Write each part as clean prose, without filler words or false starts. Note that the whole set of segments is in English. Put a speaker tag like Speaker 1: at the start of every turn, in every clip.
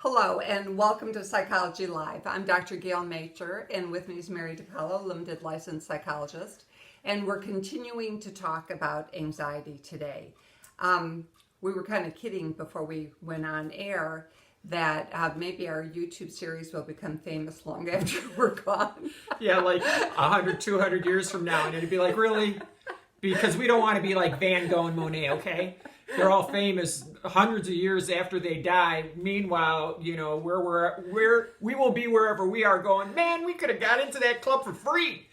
Speaker 1: Hello and welcome to Psychology Live. I'm Dr. Gail Majcher and with me is DiPaolo, limited licensed psychologist. And we're continuing to talk about anxiety today. We were kind of kidding before we went on air that maybe our YouTube series will become famous long after we're gone.
Speaker 2: Yeah, like 100, 200 years from now. And it'd be like, really? Because we don't want to be like Van Gogh and Monet, okay? They're all famous hundreds of years after they die. Meanwhile, you know, we will be wherever we are going, man, we could have got into that club for free.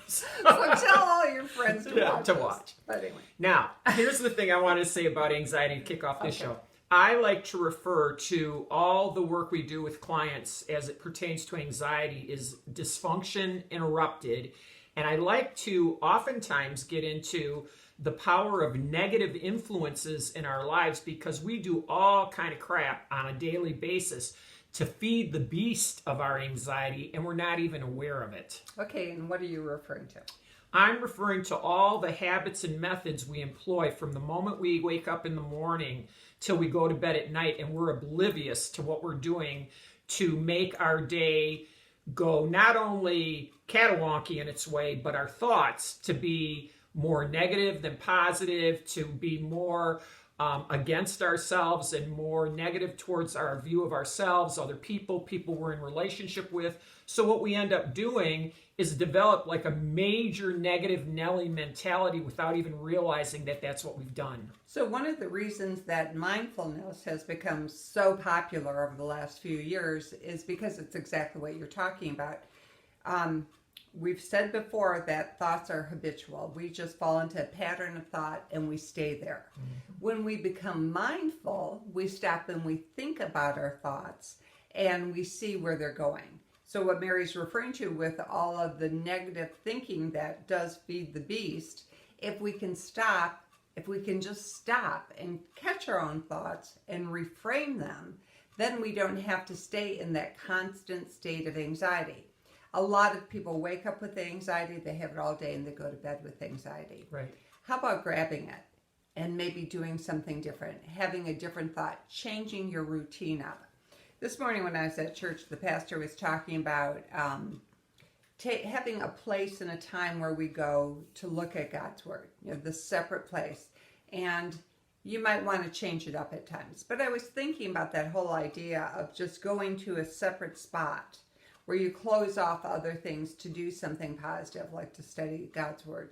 Speaker 1: So tell all your friends to watch. But anyway.
Speaker 2: Now, here's the thing I wanted to say about anxiety to kick off this show. I like to refer to all the work we do with clients as it pertains to anxiety is dysfunction interrupted. And I like to oftentimes get into the power of negative influences in our lives because we do all kind of crap on a daily basis to feed the beast of our anxiety, and we're not even aware of it.
Speaker 1: Okay, and what are you referring to?
Speaker 2: I'm referring to all the habits and methods we employ from the moment we wake up in the morning till we go to bed at night, and we're oblivious to what we're doing to make our day go not only catawonky in its way, but our thoughts to be more negative than positive, to be more against ourselves and more negative towards our view of ourselves, other people we're in relationship with. So what we end up doing is develop like a major negative Nelly mentality without even realizing that that's what we've done.
Speaker 1: So one of the reasons that mindfulness has become so popular over the last few years is because it's exactly what you're talking about. We've said before that thoughts are habitual. We just fall into a pattern of thought and we stay there. Mm-hmm. When we become mindful, we stop and we think about our thoughts and we see where they're going. So what Mary's referring to with all of the negative thinking that does feed the beast, if we can just stop and catch our own thoughts and reframe them, then we don't have to stay in that constant state of anxiety. A lot of people wake up with anxiety, they have it all day, and they go to bed with anxiety.
Speaker 2: Right.
Speaker 1: How about grabbing it and maybe doing something different, having a different thought, changing your routine up? This morning when I was at church, the pastor was talking about having a place and a time where we go to look at God's Word, the separate place. And you might want to change it up at times. But I was thinking about that whole idea of just going to a separate spot where you close off other things to do something positive, like to study God's Word.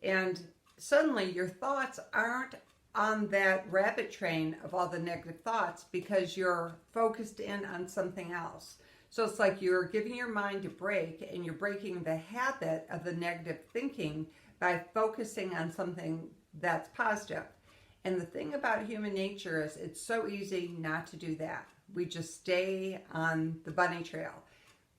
Speaker 1: And suddenly your thoughts aren't on that rabbit train of all the negative thoughts because you're focused in on something else. So it's like you're giving your mind a break and you're breaking the habit of the negative thinking by focusing on something that's positive. And the thing about human nature is it's so easy not to do that. We just stay on the bunny trail.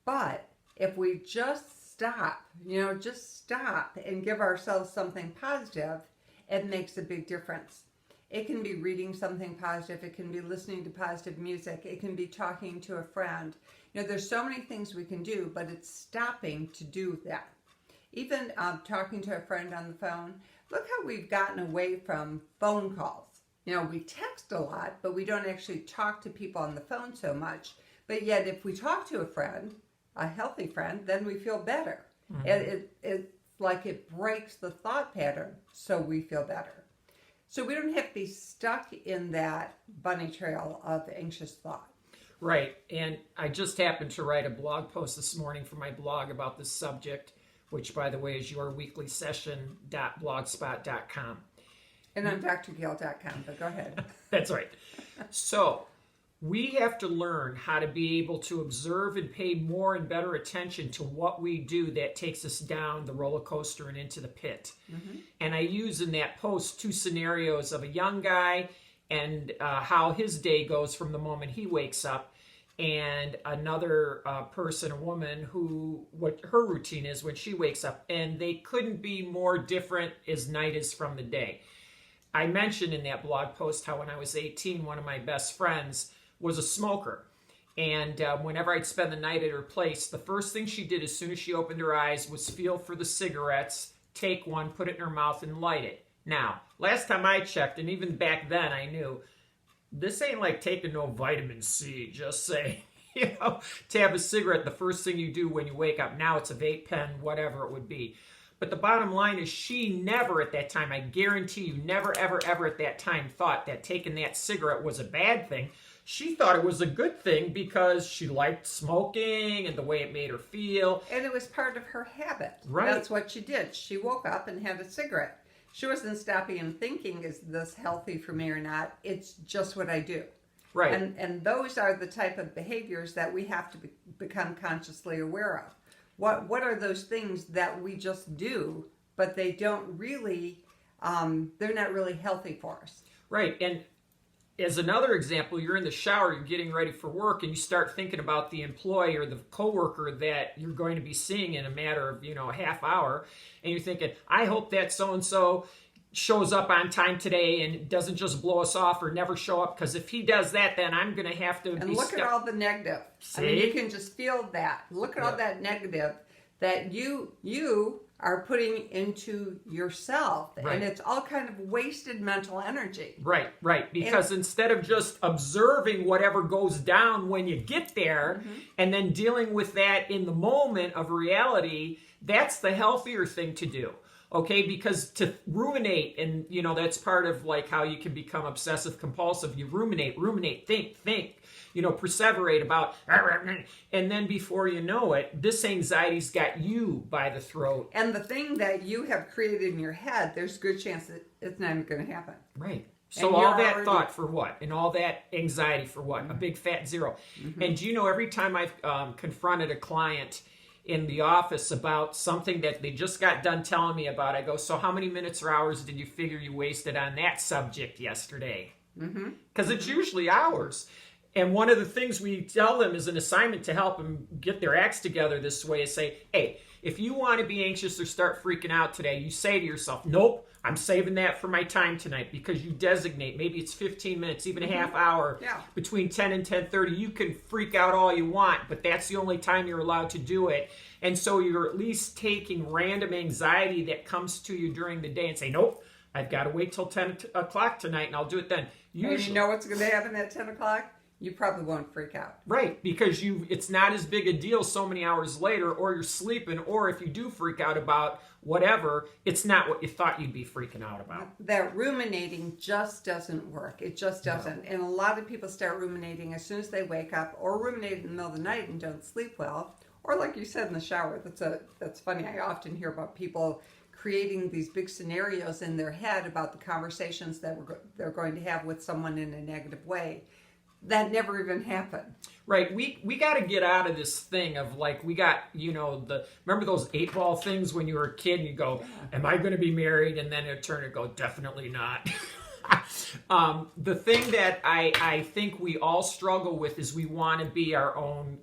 Speaker 1: But if we just stop and give ourselves something positive, it makes a big difference. It can be reading something positive. It can be listening to positive music. It can be talking to a friend. There's so many things we can do, but it's stopping to do that. Even talking to a friend on the phone. Look how we've gotten away from phone calls. We text a lot, but we don't actually talk to people on the phone so much. But yet if we talk to a friend, a healthy friend, then we feel better. Mm-hmm. It's like it breaks the thought pattern, so we feel better. So we don't have to be stuck in that bunny trail of anxious thought.
Speaker 2: Right, and I just happened to write a blog post this morning for my blog about this subject, which, by the way, is yourweeklysession.blogspot.com.
Speaker 1: And on drgail.com, but go ahead.
Speaker 2: That's right. So we have to learn how to be able to observe and pay more and better attention to what we do that takes us down the roller coaster and into the pit. Mm-hmm. And I use in that post two scenarios of a young guy and how his day goes from the moment he wakes up, and another person, a woman, what her routine is when she wakes up. And they couldn't be more different as night is from the day. I mentioned in that blog post how when I was 18, one of my best friends was a smoker. And whenever I'd spend the night at her place, the first thing she did as soon as she opened her eyes was feel for the cigarettes, take one, put it in her mouth, and light it. Now, last time I checked, and even back then I knew, this ain't like taking no vitamin C, just saying. To have a cigarette, the first thing you do when you wake up, now it's a vape pen, whatever it would be. But the bottom line is she never at that time, I guarantee you, never, ever, ever at that time thought that taking that cigarette was a bad thing. She thought it was a good thing because she liked smoking and the way it made her feel.
Speaker 1: And it was part of her habit.
Speaker 2: Right.
Speaker 1: That's what she did. She woke up and had a cigarette. She wasn't stopping and thinking, is this healthy for me or not? It's just what I do.
Speaker 2: Right.
Speaker 1: And those are the type of behaviors that we have to become consciously aware of. What are those things that we just do, but they don't really, they're not really healthy for us.
Speaker 2: Right. And as another example, you're in the shower, you're getting ready for work, and you start thinking about the employee or the coworker that you're going to be seeing in a matter of, a half hour. And you're thinking, I hope that so-and-so shows up on time today and doesn't just blow us off or never show up, because if he does that, then I'm going to have to
Speaker 1: and look at all the negative.
Speaker 2: See?
Speaker 1: I mean, you can just feel that. Look at all that negative that you are putting into yourself.
Speaker 2: Right.
Speaker 1: And it's all kind of wasted mental energy.
Speaker 2: Right. Because instead of just observing whatever goes down when you get there and then dealing with that in the moment of reality, that's the healthier thing to do. Okay, because to ruminate, and that's part of like how you can become obsessive compulsive. You ruminate, think, perseverate about, and then before you know it, this anxiety's got you by the throat.
Speaker 1: And the thing that you have created in your head, there's a good chance that it's not even going to happen.
Speaker 2: Right. So all that thought for what? And all that anxiety for what? A big fat zero. And every time I've confronted a client in the office about something that they just got done telling me about, I go, so how many minutes or hours did you figure you wasted on that subject yesterday? Because it's usually hours. And one of the things we tell them is an assignment to help them get their acts together this way is say, hey, if you want to be anxious or start freaking out today, you say to yourself, nope, I'm saving that for my time tonight, because you designate, maybe it's 15 minutes, even a half hour, between 10 and 10:30. You can freak out all you want, but that's the only time you're allowed to do it. And so you're at least taking random anxiety that comes to you during the day and say, nope, I've got to wait till 10 o'clock tonight and I'll do it then. Usually,
Speaker 1: and you know what's going to happen at 10 o'clock? You probably won't freak out.
Speaker 2: Right, because it's not as big a deal so many hours later, or you're sleeping, or if you do freak out about whatever, it's not what you thought you'd be freaking out about.
Speaker 1: That ruminating just doesn't work. It just doesn't. No. And a lot of people start ruminating as soon as they wake up, or ruminate in the middle of the night and don't sleep well, or like you said, in the shower. That's funny. I often hear about people creating these big scenarios in their head about the conversations that they're going to have with someone in a negative way. That never even happened.
Speaker 2: Right. We got to get out of this thing of like, we got, remember those 8-ball things when you were a kid and you go, am I going to be married? And then it turned to go, definitely not. The thing that I think we all struggle with is we want to be our own,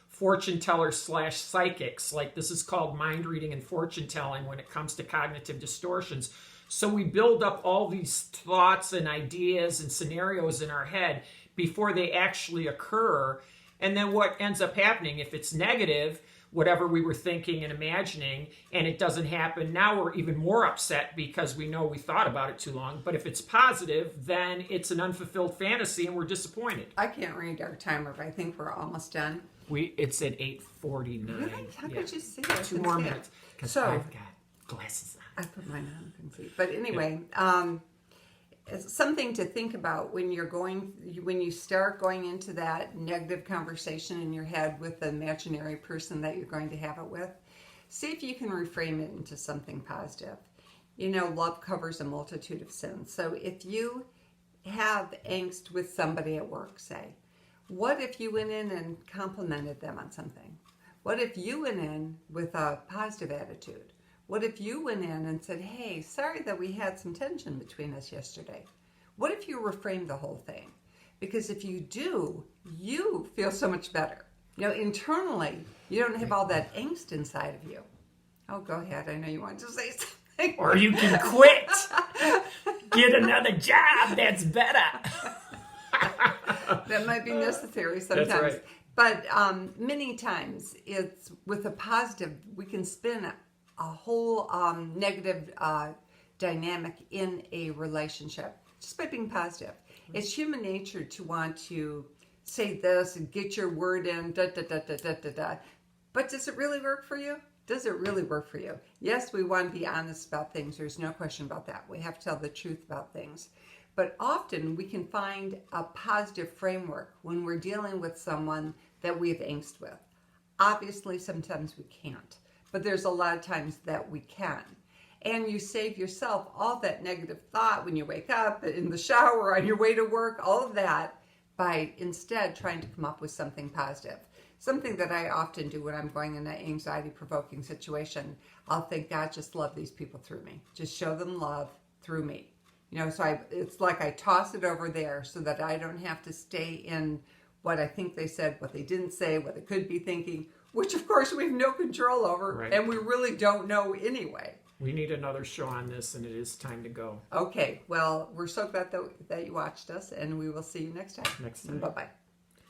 Speaker 2: fortune teller / psychics. Like, this is called mind reading and fortune telling when it comes to cognitive distortions. So we build up all these thoughts and ideas and scenarios in our head before they actually occur. And then what ends up happening, if it's negative, whatever we were thinking and imagining, and it doesn't happen, now we're even more upset because we know we thought about it too long. But if it's positive, then it's an unfulfilled fantasy and we're disappointed.
Speaker 1: I can't read our timer, but I think we're almost done.
Speaker 2: It's at 8:49.
Speaker 1: Really? How could you see that?
Speaker 2: 2 more minutes. Because I've got glasses on.
Speaker 1: I put mine on, can see. But anyway, it's something to think about when you start going into that negative conversation in your head with the imaginary person that you're going to have it with. See if you can reframe it into something positive. Love covers a multitude of sins. So if you have angst with somebody at work, say, what if you went in and complimented them on something? What if you went in with a positive attitude? What if you went in and said, hey, sorry that we had some tension between us yesterday? What if you reframe the whole thing? Because if you do, you feel so much better. Internally, you don't have all that angst inside of you. Oh, go ahead. I know you want to say something.
Speaker 2: Or you can quit. Get another job that's better.
Speaker 1: That might be necessary sometimes.
Speaker 2: That's right.
Speaker 1: But many times, it's with a positive, we can spin a whole negative dynamic in a relationship just by being positive. It's human nature to want to say this and get your word in, da da da da da da da. But does it really work for you? Does it really work for you? Yes, we want to be honest about things. There's no question about that. We have to tell the truth about things. But often we can find a positive framework when we're dealing with someone that we have angst with. Obviously, sometimes we can't, but there's a lot of times that we can. And you save yourself all that negative thought when you wake up, in the shower, on your way to work, all of that, by instead trying to come up with something positive. Something that I often do when I'm going in an anxiety-provoking situation, I'll think, God, just love these people through me. Just show them love through me. So it's like I toss it over there so that I don't have to stay in what I think they said, what they didn't say, what they could be thinking, which of course we have no control over, right. And we really don't know anyway.
Speaker 2: We need another show on this, and it is time to go.
Speaker 1: Okay, well, we're so glad that you watched us, and we will see you next time.
Speaker 2: Next time.
Speaker 1: Bye-bye.